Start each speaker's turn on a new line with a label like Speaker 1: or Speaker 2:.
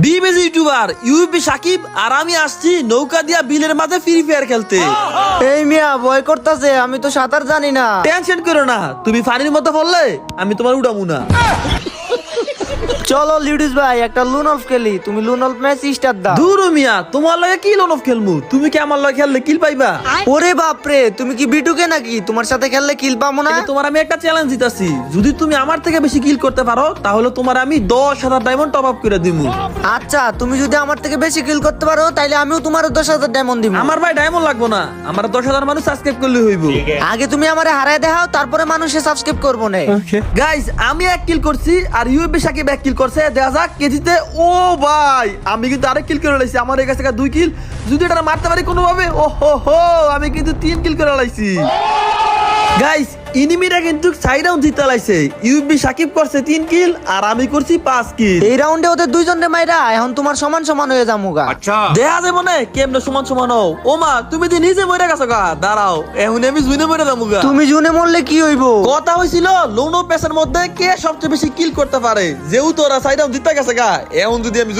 Speaker 1: বিবেজ YouTuber UP Shakib আর আমি আসছি নৌকা দিয়া বিলের মাঝে ফ্রি ফায়ার খেলতে।
Speaker 2: এই মিয়া ভয় করতেছে, আমি তো সাঁতার জানি না।
Speaker 1: টেনশন করো না, তুমি পানির মধ্যে পড়লে আমি তোমার উঠাবো না।
Speaker 2: চলো লিডিস ভাই একটা লুন অফ খেলি, তুমি লুন অফ ম্যাচ স্টার্ট দাও।
Speaker 1: দূর মিয়া, তোমার লগে কি লোন অফ খেলমু? তুমি কি আমার লগে খেললে কিল পাইবা?
Speaker 2: ওরে বাপরে, তুমি কি বিটুকে নাকি? তোমার সাথে খেললে কিল পাবো না?
Speaker 1: তোমার আমি একটা চ্যালেঞ্জ দিতেছি, যদি তুমি আমার থেকে বেশি কিল করতে পারো তাহলে তোমার আমি 10,000 ডায়মন্ড টপ আপ করে দিমু।
Speaker 2: আচ্ছা, তুমি যদি আমার থেকে বেশি কিল করতে পারো তাহলে আমিও তোমার 10,000 ডায়মন্ড দিব।
Speaker 1: আমার ভাই ডায়মন্ড লাগবো না, আমার 10,000 মানুষ সাবস্ক্রাইব করলে হইব।
Speaker 2: আগে তুমি আমারে হারায় দেখাও, তারপরে মানুষে সাবস্ক্রাইব করবো না।
Speaker 1: গাইস, আমি এক কিল করছি আর ইউপি সাকিব এক কিল করছে। দেখা যাক কেজিতে। ও ভাই, আমি কিন্তু আরেক কিল করে লাইছি, আমার কাছে 2 কিল। যদি এটা মারতে পারি কোনোভাবে, ও হো, আমি কিন্তু 3 কিল করে লাইছি। গাইস, ইনিমিরা কিন্তু 4 রাউন্ড জিতে লাইছে। ইউপি সাকিব করছে 3 কিল আর আমি করছি 5 কিল।
Speaker 2: এই রাউন্ডে ওদের দুইজনের মাইরা এখন তোমার সমান সমান হয়ে যামুগা।
Speaker 1: দেখা যাবে না কেমনে সমান সমান হও। ও মা, তুমি তো নিজে মরে গেছো গা। দাঁড়াও, এখন আমি জুনে মরে যাবো গা।
Speaker 2: তুমি জুনে মরলে কি হইব?
Speaker 1: কথা হয়েছিল লোনো পেসের মধ্যে কে সবচেয়ে বেশি কিল করতে পারে। যেহেতু ওরা 4 রাউন্ড জিতে গেছে গা, এখন যদি আমি